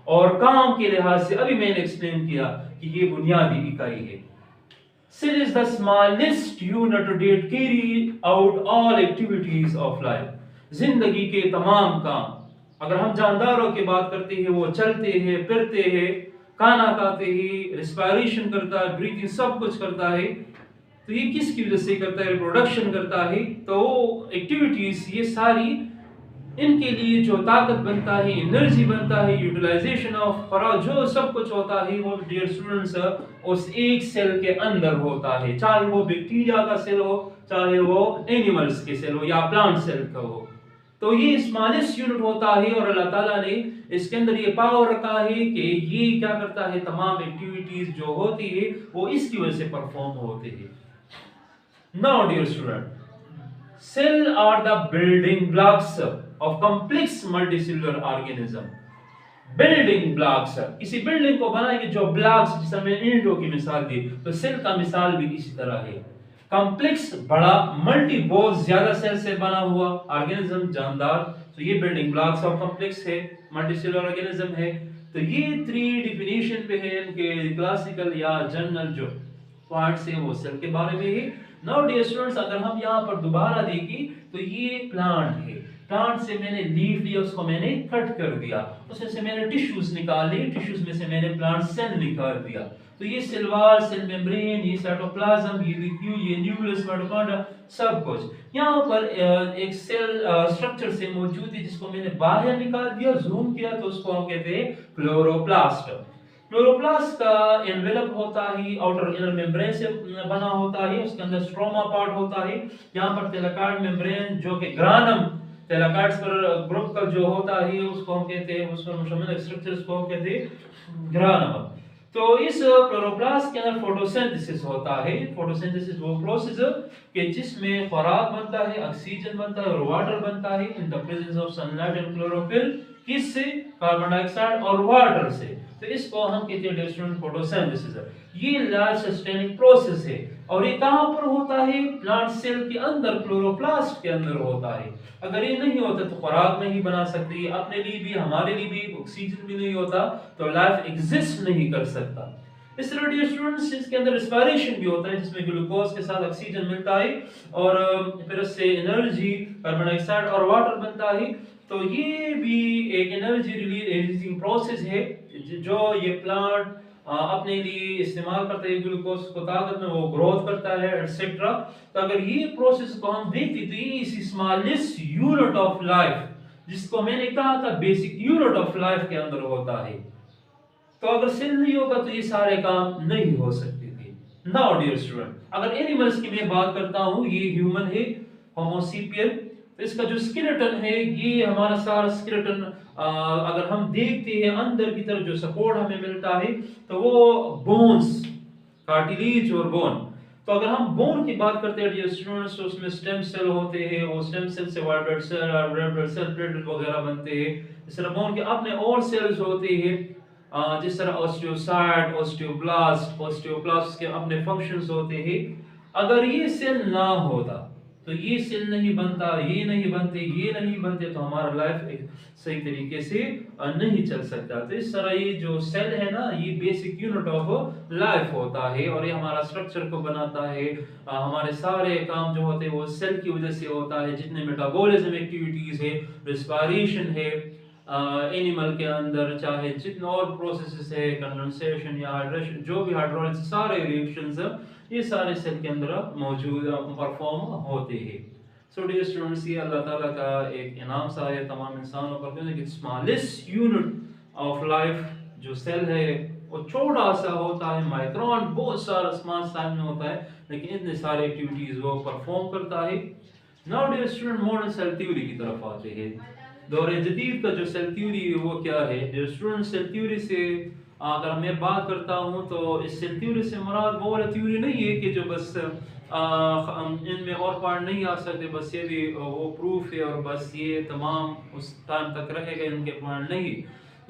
और काम के लिहाज से अभी मैंने एक्सप्लेन किया कि ये बुनियादी इकाई है। Cell is the smallest unit that carry out all activities of life. जिंदगी के तमाम काम, अगर हम जानदारों की बात करते हैं, वो चलते हैं, फिरते हैं, खाना खाते हैं, रिस्पायरेशन करता है, ब्रीथिंग सब कुछ करता है, तो ये किसकी वजह से करता है? रिप्रोडक्शन करता है। तो एक्टिविटीज ये सारी इनके लिए जो ताकत बनता है, एनर्जी बनता है, यूटिलाइजेशन ऑफ खुराक, जो सब कुछ होता है वो डियर स्टूडेंट्स उस एक सेल के अंदर होता है, चाहे वो बैक्टीरिया का सेल हो, चाहे वो एनिमल्स के सेल हो या प्लांट सेल का हो। तो ये स्मॉलेस्ट यूनिट होता है और अल्लाह ताला ने इसके अंदर ये पावर रखा है कि ये क्या करता है, तमाम एक्टिविटीज जो होती है वो इसकी वजह से परफॉर्म होते हैं। Now dear student, cell are the building blocks of complex multicellular organism. Building blocks, किसी बिल्डिंग को बनाएंगे जो ब्लॉक्स, जिसे मैंने ईंटों की मिसाल दी, तो सेल का मिसाल भी इसी तरह है। कॉम्प्लेक्स बड़ा, मल्टी बहुत ज्यादा सेल से बना हुआ ऑर्गेनिज्म जानदार, तो ये बिल्डिंग ब्लॉक्स ऑफ कॉम्प्लेक्स है, मल्टीसेलुलर ऑर्गेनिज्म है। तो ये 3 डिफिनेशन पे है इनके, क्लासिकल या जनरल जो पॉइंट्स है वो सेल के बारे में है। नाउ डियर स्टूडेंट्स, अगर हम यहाँ पर दोबारा देखें तो ये प्लांट है, प्लांट से मैंने लीफ लिया, उसको मैंने कट कर दिया, उसमें से मैंने टिश्यूज निकाले, टिश्यूज में से मैंने प्लांट सेल निकाल दिया। तो ये सेल वॉल, सेल मेम्ब्रेन, ये साइटोप्लाज्म, ये न्यूक्लियस, माइटोकॉन्ड्रिया, सब कुछ यहाँ पर एक सेल स्ट्रक्चर से मौजूद है, जिसको मैंने बाहर निकाल दिया, जूम किया, तो उसको हम कहते हैं क्लोरोप्लास्ट। क्लोरोप्लास्ट का एनवेलप होता है, आउटर इनर मेम्ब्रेन से बना होता है, उसके अंदर स्ट्रोमा पार्ट होता है, यहाँ पर थैलाकॉइड मेम्ब्रेन जो कि ग्रानम थैलाकॉइड्स पर ग्रुप का जो होता है उसको हम कहते हैं, उसको मुश्तमिल स्ट्रक्चर्स को हम कहते हैं ग्रानम। तो इस क्लोरोप्लास्ट के अंदर फोटोसिंथेसिस होता है। फोटोसिंथेसिस वो प्रोसेस कि जिसमें खुराक बनता है, ऑक्सीजन बनता है और वाटर बनता है in the presence of sunlight and chlorophyll, किससे? कार्बन डाइऑक्साइड और वाटर से। तो इसको हम कहते हैं स्टूडेंट फोटोसिंथेसिस। ये लार्ज सस्टेनिंग प्रोसेस है और ये कहां पर होता है? प्लांट सेल के अंदर, क्लोरोप्लास्ट के अंदर होता है। अगर ये नहीं होता तो खुराक नहीं बना सकती, अपने लिए भी हमारे लिए भी ऑक्सीजन भी नहीं होता तो लाइफ एग्जिस्ट नहीं कर सकता। इस तरह डियर स्टूडेंट्स इसके अंदर रेस्पिरेशन भी होता है, जिसमें ग्लूकोज के साथ ऑक्सीजन मिलता है और फिर उससे एनर्जी, कार्बन डाइऑक्साइड और वाटर बनता है। तो ये भी एक एनर्जी रिलीजिंग प्रोसेस है जो ये प्लांट अपने लिए इस्तेमाल करते हैं, ग्लूकोज को ताकत में वो ग्रोथ करता है एटसेट्रा। तो अगर ये प्रोसेस को हम देखते तो ये स्मॉलेस्ट यूनिट ऑफ लाइफ, जिसको मैंने कहा था बेसिक यूनिट ऑफ लाइफ के अंदर होता है। तो अगर सेल नहीं होगा तो ये सारे काम नहीं हो सकते थे। नाउ डियर स्टूडेंट, अगर एनिमल्स की मैं बात करता हूं, ये ह्यूमन है, होमो सेपियन, तो इसका जो स्केलेटन है, ये हमारा सारा स्केलेटन अगर हम देखते हैं अंदर की तरफ जो सपोर्ट हमें मिलता है तो वो बोन्स, कार्टिलेज और बोन। तो अगर हम बोन की बात करते हैं डियर स्टूडेंट्स, तो उसमें स्टेम सेल होते हैं, वो स्टेम सेल से व्हाइट ब्लड सेल और रेड ब्लड सेल, प्लेटलेट वगैरह बनते हैं। इस तरह बोन के अपने और सेल्स होते हैं, जिस तरह ऑस्टियोसाइट, ऑस्टियोब्लास्ट, ऑस्टियोक्लास्ट के अपने फंक्शंस होते हैं। अगर ये सेल ना होता तो ये सेल नहीं बनता, ये नहीं बनते, ये नहीं बनते, तो हमारा लाइफ एक सही तरीके से नहीं चल सकता। तो इस तरह ये जो सेल है ना, ये बेसिक यूनिट ऑफ लाइफ होता है और ये हमारा स्ट्रक्चर को बनाता है। हमारे सारे काम जो होते हैं वो सेल की वजह से होता है, जितने मेटाबॉलिज्म एक्टिविटीज है, रिस्पायरेशन है एनिमल के अंदर, चाहे जितने और प्रोसेसेस है, कंडेंसेशन या हाइड्रेशन, जो भी हाइड्रोलिसिस, सारे रिएक्शंस ये सारे सेल के अंदर मौजूद परफॉर्म होते हैं। सो डियर स्टूडेंट्स, ये अल्लाह ताला का एक इनाम सा है तमाम इंसानों पर कि स्मॉलेस्ट यूनिट ऑफ लाइफ जो सेल है वो छोटा सा होता है, माइक्रोन, बहुत सारा स्मॉल साइज में होता है, लेकिन इतने सारे एक्टिविटीज वो परफॉर्म करता है। Now dear student, modern cell theory की तरफ आते हैं। दौरे जदीद का जो सेल थ्योरी है वो क्या है डियर स्टूडेंट? सेल थ्योरी से अगर मैं बात करता हूं तो इस सेल थ्योरी से मुराद वो वाला थ्योरी नहीं है कि जो बस इनमें और पार्ट नहीं आ सकते, बस ये भी वो प्रूफ है और बस ये तमाम उस टाइम तक रहेगा, इनके पॉइंट नहीं।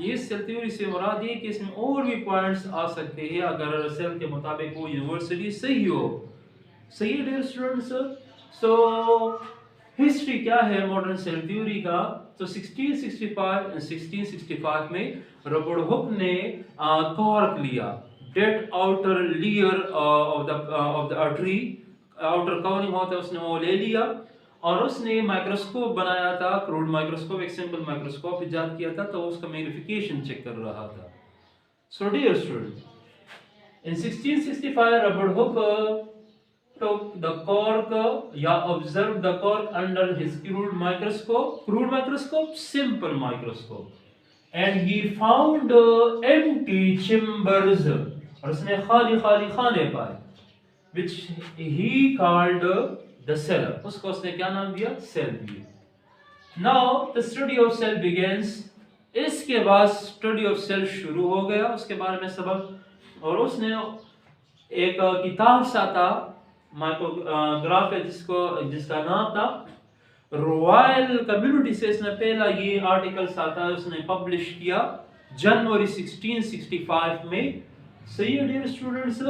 ये सेल थ्योरी से मुराद ये कि इसमें और भी पॉइंट्स आ सकते हैं अगर सेल के मुताबिक वो यूनिवर्सली सही हो। सही है डियर स्टूडेंट्स? सो हिस्ट्री क्या है मॉडर्न सेल थ्योरी का? तो 1665 and 1665 में रॉबर्ट हुक ने कॉर्क लिया, dead outer layer of the tree, outer covering होता है उसने वो ले लिया, और उसने माइक्रोस्कोप बनाया था, क्रूड माइक्रोस्कोप, एक सिंपल माइक्रोस्कोप इजाद किया था, तो उसका मैग्निफिकेशन चेक कर रहा था। So dear student, in 1665 Robert Hooke took the cork observed the cork under his crude microscope, simple microscope, and he found empty chambers, और उसने खाली खाने पाए, which he called the cell, उसको उसने क्या नाम दिया, सेल दिया। Now the study of cell begins, इसके बाद स्टडी ऑफ सेल शुरू हो गया, उसके बारे में सबक, और उसने एक किताब सा था, माइक्रोग्राफ है, जिसका नाम था रॉयल कम्युनिटी से इसने पहला ये आर्टिकल सा था, उसने पब्लिश किया जनवरी 1665 में। सही है डियर स्टूडेंट्स,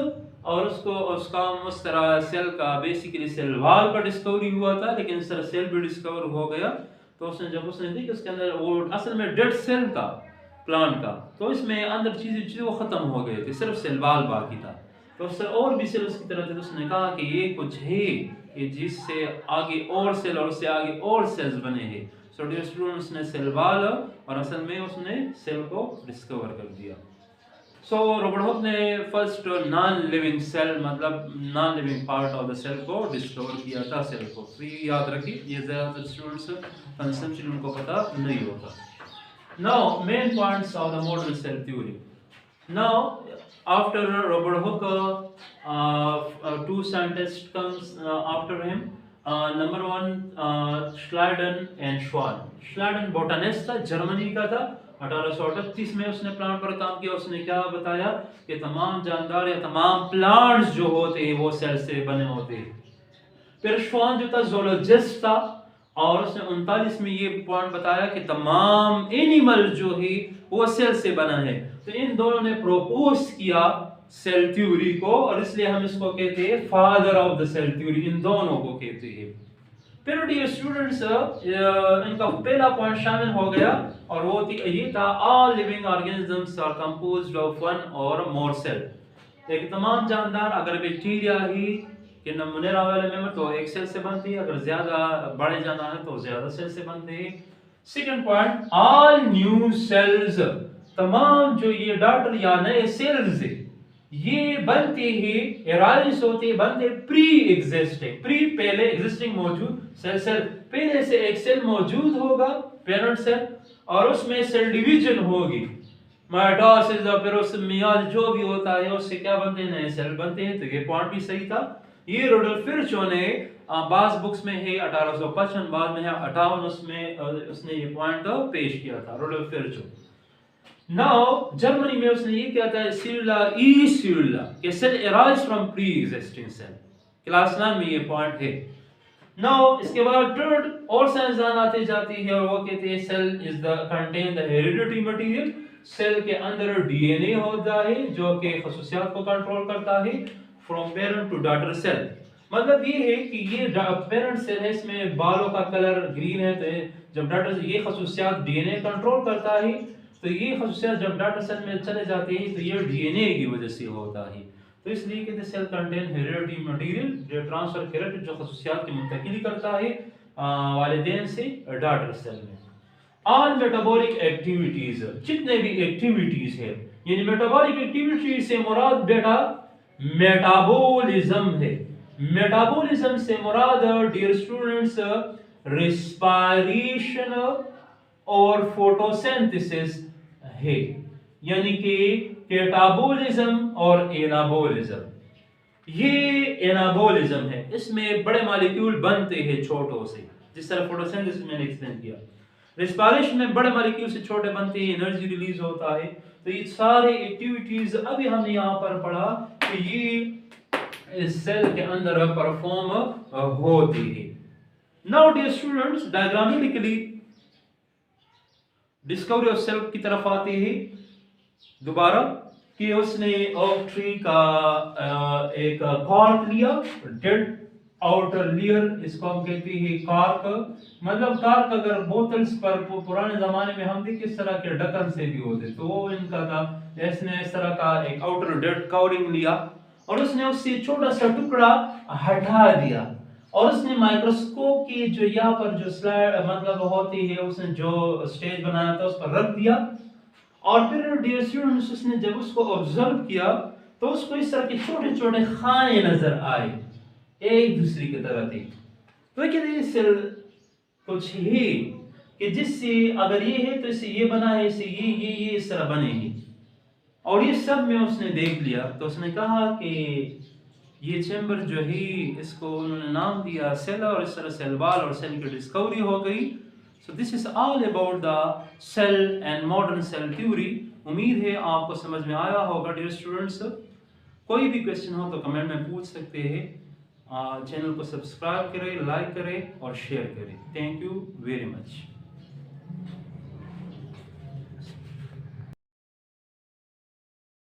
और उसका उस तरह सेल का बेसिकली सेल वॉल का डिस्कवरी हुआ था, लेकिन इस तरह सेल भी डिस्कवर हो गया। तो जब उसने देखा उसके अंदर वो असल में डेड सेल था प्लांट का, तो इसमें अंदर चीजें वो खत्म हो गए थे, सिर्फ सेल वॉल बाकी था। तो उससे और भी सेल उसकी तरह थे, तो उसने कहा कि ये कुछ है कि जिससे आगे और सेल और उससे आगे और सेल्स बने हैं। सो डियर स्टूडेंट्स, ने सेल वॉल और असल में उसने सेल को डिस्कवर कर दिया। सो रॉबर्ट हुक ने फर्स्ट नॉन लिविंग सेल, मतलब non living part of the cell को डिस्कवर किया था, सेल को। तो ये याद रखिए, ये ज़्यादातर स्टूडेंट्स कंसेप्शन उनको पता नहीं होता। Now, main points of the modern cell theory. Now, after Robert Hooke, two scientists comes after him. Number one, Schleiden and Schwann. Schleiden botanist था, जर्मनी का था। 1838 में उसने प्लांट पर काम किया। उसने क्या बताया कि तमाम जानदार या तमाम प्लांट्स जो होते हैं वो सेल से बने होते हैं। फिर श्वान जो था जोलॉजिस्ट था, और उसने 39 में ये पॉइंट बताया कि तमाम एनिमल जो है वो सेल से बना है। तो इन दोनों ने प्रोपोज किया सेल थ्योरी को, और इसलिए हम इसको कहते हैं father of the cell theory, इन दोनों को कहते हैं। फिर डियर स्टूडेंट्स, इनका पहला पॉइंट शामिल हो गया, और वो ये था all living organisms are composed of one और मोर सेल। एक तमाम जानदार, अगर बैक्टीरिया ही कि नमूनेरा वाले मेंबर तो एक सेल से बनती है, अगर ज्यादा बड़े जानदार है तो ज्यादा सेल से बनते हैं। Second point, all new sales, तमाम जो ये डॉटर या नए सेल्स है ये बनते ही एराइज होते, बनते प्री एग्जिस्टिंग, प्री पहले एग्जिस्टिंग मौजूद सेल पहले से एक सेल मौजूद होगा पेरेंट सेल, और उसमें सेल डिवीजन होगी, माइटोसिस और फिर उसमें मियाज जो भी होता है उससे क्या बनते हैं, नए सेल बनते हैं। तो ये पॉइंट भी सही था। ये रुडोल्फ विर्चो ने बास बुक्स में है 1855, बाद में है 58, उसमें उसने ये पॉइंट पेश किया था रुडोल्फ विर्चो। नाउ जर्मनी में उसने ये किया था सेलुला ई सेलुला के cell arise from pre existing cell, class 9 में ये पॉइंट है। नाउ इसके बाद थर्ड और साइंसदान आते जाती है, और वो कहते हैं cell is the contain the hereditary material, cell के अंदर डीएनए होता है जो कि खसूसियात को कंट्रोल करता है, from parent to daughter cell. मतलब ये है कि ये पेरेंट सेल है, इसमें बालों का कलर ग्रीन है, तो जब डॉटर ये खसूसियात डीएनए कंट्रोल करता है, तो ये खसूसियात जब डॉटर सेल में चले जाते हैं तो ये डीएनए की वजह से होता है। तो इसलिए कहते हैं सेल कंटेन हेरिडिटरी मटेरियल जो ट्रांसफर कैरेक्टर जो खसूसियात की मुंतकिली करता है वालिदैन से डॉटर सेल में। ऑल मेटाबॉलिक एक्टिविटीज, जितने भी एक्टिविटीज है, यानी मेटाबॉलिक एक्टिविटीज से मुराद बेटा मेटाबॉलिज्म है। मेटाबॉलिज्म से मुराद डियर स्टूडेंट्स रिस्पायरेशन और फोटोसिंथेसिस है, यानी कि कैटाबॉलिज्म और एनाबॉलिज्म। ये एनाबॉलिज्म है, इसमें बड़े मॉलिक्यूल बनते हैं छोटों से, जिस तरह फोटोसिंथेसिस मैंने एक्सप्लेन किया। रिस्पायरेशन में बड़े मॉलिक्यूल से छोटे बनते हैं, एनर्जी रिलीज होता है। तो ये सारे एक्टिविटीज अभी हमने यहाँ पर पढ़ा कि ये इस सेल के अंदर परफॉर्म होती है। Now dear students, diagrammatically discovery of cell की तरफ आते हैं दोबारा, कि उसने ओक ट्री का एक कॉर्क लिया, डेड आउटर लेयर, इसको हम कहते हैं कार्क। मतलब कार्क अगर बोतल्स पर पुराने जमाने में हम देख किस तरह के ढक्कन से भी होते, तो वो इनका था। इसने इस तरह का एक आउटर डेड कवरिंग लिया और उसने उससे छोटा सा टुकड़ा हटा दिया और उसने माइक्रोस्कोप की जो यहाँ पर जो स्लाइड मतलब होती है, उसने जो स्टेज बनाया था उस पर रख दिया। और फिर डियर स्टूडेंट्स, उसने जब उसको ऑब्जर्व किया तो उसको इस तरह के छोटे छोटे खाने नजर आए, एक दूसरे की तरह थे। तो कहते सेल कुछ है कि जिससे अगर ये है तो इससे ये बना है, इससे ये इस तरह बनेगी। और ये सब में उसने देख लिया तो उसने कहा कि ये चैम्बर जो है इसको उन्होंने नाम दिया सेल, और इस तरह सेल वॉल और सेल की डिस्कवरी हो गई। So this is all about the cell and modern cell theory. उम्मीद है आपको समझ में आया होगा डियर स्टूडेंट्स। कोई भी क्वेश्चन हो तो कमेंट में पूछ सकते हैं। चैनल को सब्सक्राइब करें, लाइक करें और शेयर करें। Thank you very much.